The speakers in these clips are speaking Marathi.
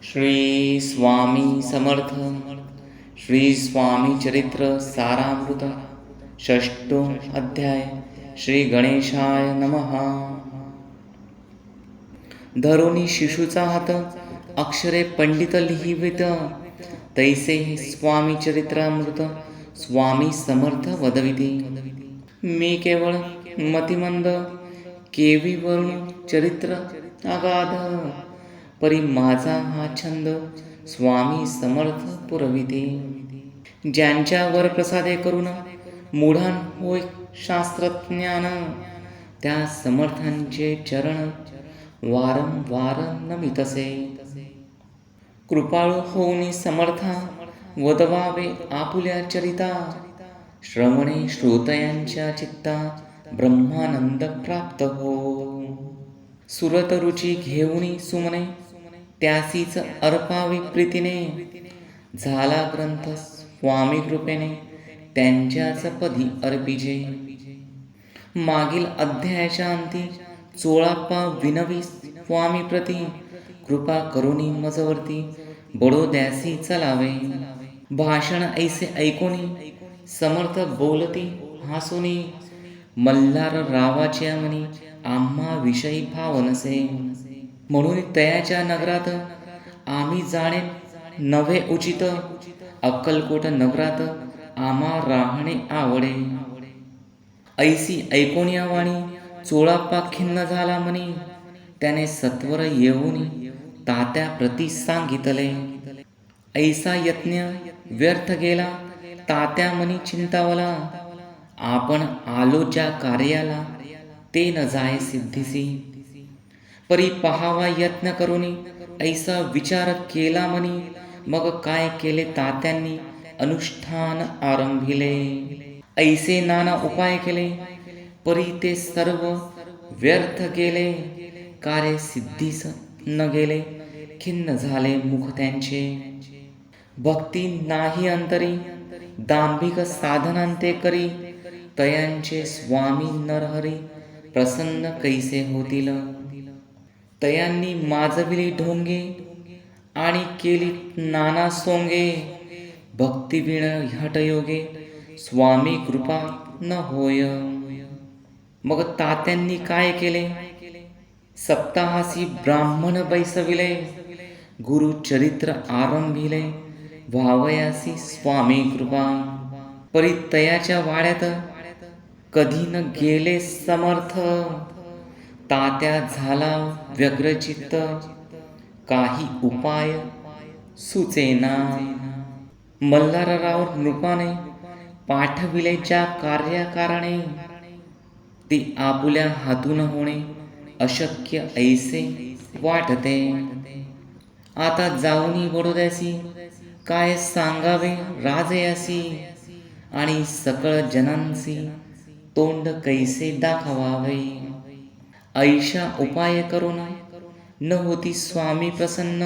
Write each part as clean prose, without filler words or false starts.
श्री स्वामी समर्थ. श्री स्वामी चरित्र सारामृत. षष्ठो अध्याय. श्री गणेशाय नमः. धरोनी शिशूचा हात अक्षरे पंडित लिहिवित, तैसे स्वामी चरित्रामृत स्वामी समर्थ वदविती. मी केवळ मतिमंद, केवी वरुण चरित्र अगाध, परी माझा हा छंद स्वामी समर्थ पुरविते. ज्यांच्यावर प्रसादे करून मूढान होय शास्त्रज्ञान, त्या समर्थांचे चरण वारंवार नमितसे. कृपाळू होऊनी समर्था वदवावे आपुल्या चरिता, श्रवणे श्रोतयांच्या चित्ता ब्रह्मानंद प्राप्त हो. सुरत रुची घेऊनी सुमने, त्यासीच अर्पावी प्रीतीने, झाला ग्रंथ स्वामी कृपेने त्यांच्याच पदी अर्पिजे. मागील अध्यायाच्या अंती 16 विनवी स्वामी प्रती, कृपा करुणी मजवरती बडोद्यासी चलावे. भाषण ऐसे ऐकोनी समर्थ बोलती हासुनी, मल्हार रावाच्या मनी आम्हा विषयी भाव नसे. म्हणून तयाच्या नगरात आम्ही जाणे नव्हे उचित, अक्कलकोट नगरात आम्हा राहणे आवडे. ऐसी ऐकोनिया वाणी 16 खिन्न झाला मनी, त्याने सत्वर येऊन तात्या प्रती सांगितले. ऐसा यत्न व्यर्थ गेला तात्या मनी चिंतावला, आपण आलो ज्या कार्याला ते न जाय सिद्धीसी. परी पहावा यत्न करुनी ऐसा विचार केला मनी, मग काय केले तात्यांनी अनुष्ठान आरंभिले. ऐसे नाना उपाय केले परी ते सर्व व्यर्थ गेले, कार्य सिद्धीस न गेले खिन्न झाले मुख त्यांचे. भक्ती नाही अंतरी दांभिक साधनांते करी, तयांचे स्वामी नरहरी प्रसन्न कैसे होतील. तयांनी माजविली ढोंगे आणि केली नाना सोंगे, भक्तिविण हटयोगे स्वामी कृपा न होय. मग तात्यांनी काय केले, सप्ताहासी ब्राह्मण बैसविले, गुरु चरित्र आरंभिले, व्हावयासी स्वामी कृपा. परी तयाच्या वाड्यात कधी न गेले समर्थ, तात्या झाला व्यग्रचित्त, काही उपाय सुचेना. मल्हारराव नृपाने पाठविले ज्या कार्याकारणे, ती आपुल्या हातून होणे अशक्य ऐसे वाटते. आता जाऊनी बडोद्यासी काय सांगावे राजयासी, आणि सकळ जनांसी तोंड कैसे दाखवावे. ऐशा उपाय करून न होती स्वामी प्रसन्न,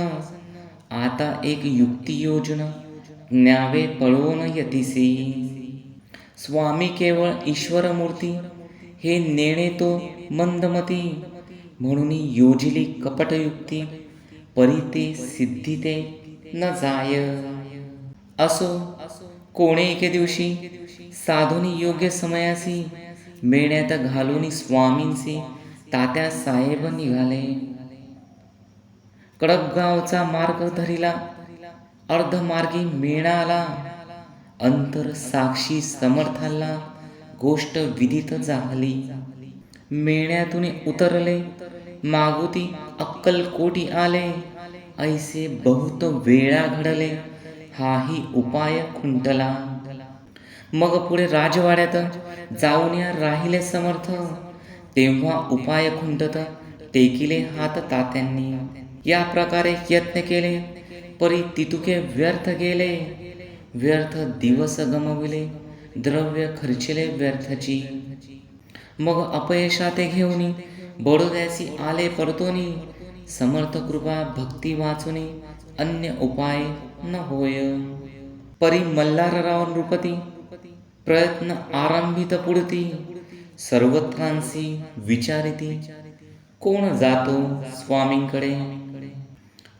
आता एक युक्ती योजना न्यावे पळवून यतीसी. स्वामी केवळ ईश्वर मूर्ती हे नेणे तो मंदमती, म्हणून योजिली कपटयुक्ती परी ते सिद्धी ते न जाय. असो कोणे एके दिवशी साधुनी योग्य समयासी, मेण्यात घालून स्वामींसी तात्या साहेब निघाले. कडपगावचा मार्ग धरिला, अर्धमार्गी मेणा आला, अंतर साक्षी समर्थाला गोष्ट विदित झाली. मेण्यातून उतरले, मागुती अक्कलकोटी आले, ऐसे बहुत वेळा घडले, हाही उपाय खुंटला. मग पुढे राजवाड्यात जाऊन राहिले समर्थ, तेव्हा उपाय खुंटत टेकिले हात तात्यांनी. या प्रकारे यत्न केले परी तितुके व्यर्थ गेले, व्यर्थ दिवस गमविले, द्रव्य खर्चिले व्यर्थची. मग अपयशाते घेऊनी बडोद्यासी आले परतोनी, समर्थ कृपा भक्ती वाचुनी अन्य उपाय न होय. परी मल्हारराव नृपती प्रयत्न आरंभित पुढती, सर्वत्रांसी विचारिती कोण जातो स्वामींकडे.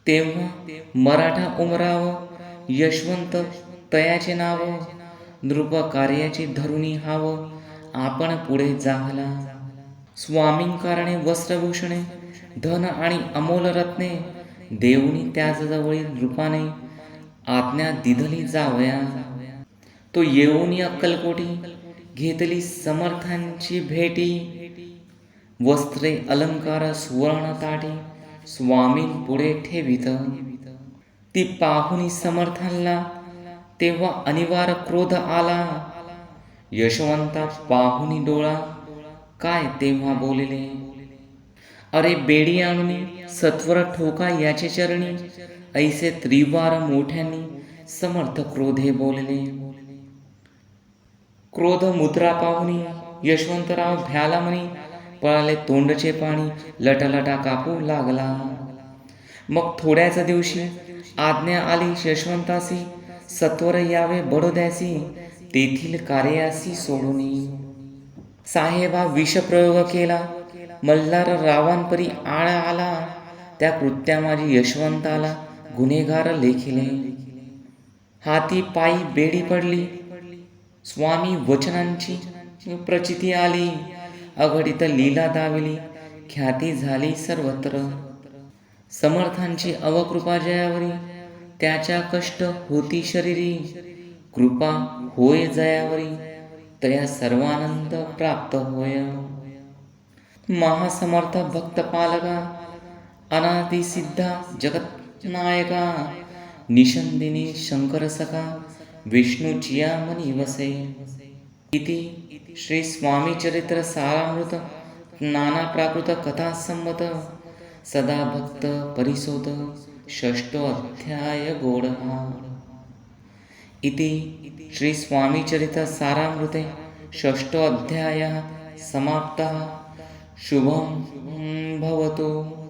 तेव्हा मराठा उमराव यशवंत तयाचे नाव, नृप कार्याचे धरुणी हाव, आपण पुढे जाहला. स्वामींकारणे वस्त्रभूषणे, धन आणि अमोल रत्ने, देऊनी त्याजवळी नृपाने, आज्ञा दिधली जावया. तो येऊनी अक्कलकोटी, घेतली समर्थांची भेटी, वस्त्रे अलंकार सुवर्ण ताटी, स्वामीं पुढे ठेवित. ती पाहुनी समर्थांना, तेव्हा अनिवार्य क्रोध आला, यशवंता पाहुनी डोळा, काय तेव्हा बोलले. अरे बेडी आणुनी, सत्वर ठोका याचे चरणी, ऐसे त्रिवार मोठ्यांनी, समर्थ क्रोधे बोलले. क्रोध मुद्रा पाहुनी, यशवंतराव भ्याला म्हणी, पळाले तोंडचे पाणी, लटालटा कापू लागला. मग थोड्याच दिवशी आज्ञा आली यशवंतासी, सत्वर यावे बडोद्यासी, तेथील कार्यासी सोडूनी. साहेबा विषप्रयोग केला, मल्हार रावांपरी आळ आला, त्या कृत्या माझी यशवंताला गुन्हेगार लेखिले. हाती पायी बेडी पडली, स्वामी वचनांची प्रचिती आली, अघटित लीला दाविली, ख्याती झाली सर्वत्र. समर्थांची अवकृपा जयावरी, त्याच्या कष्ट होती शरीरी, कृपा होय जयावरी, तया सर्वानंद प्राप्त होय. महासमर्थ भक्त पालका, अनादि सिद्धा जगतनायका, निषंदिनी शंकर सखा, विष्णूचिया मनी वसे. इति श्री स्वामी चरित्र सारामृत नाना प्राकृत कथा संमत, सदा भक्त परिसोत, षष्ठो अध्याय गोडहा. इति श्री स्वामी चरित्र सारामृते षष्ठो अध्यायः समाप्तः. शुभं भवतु.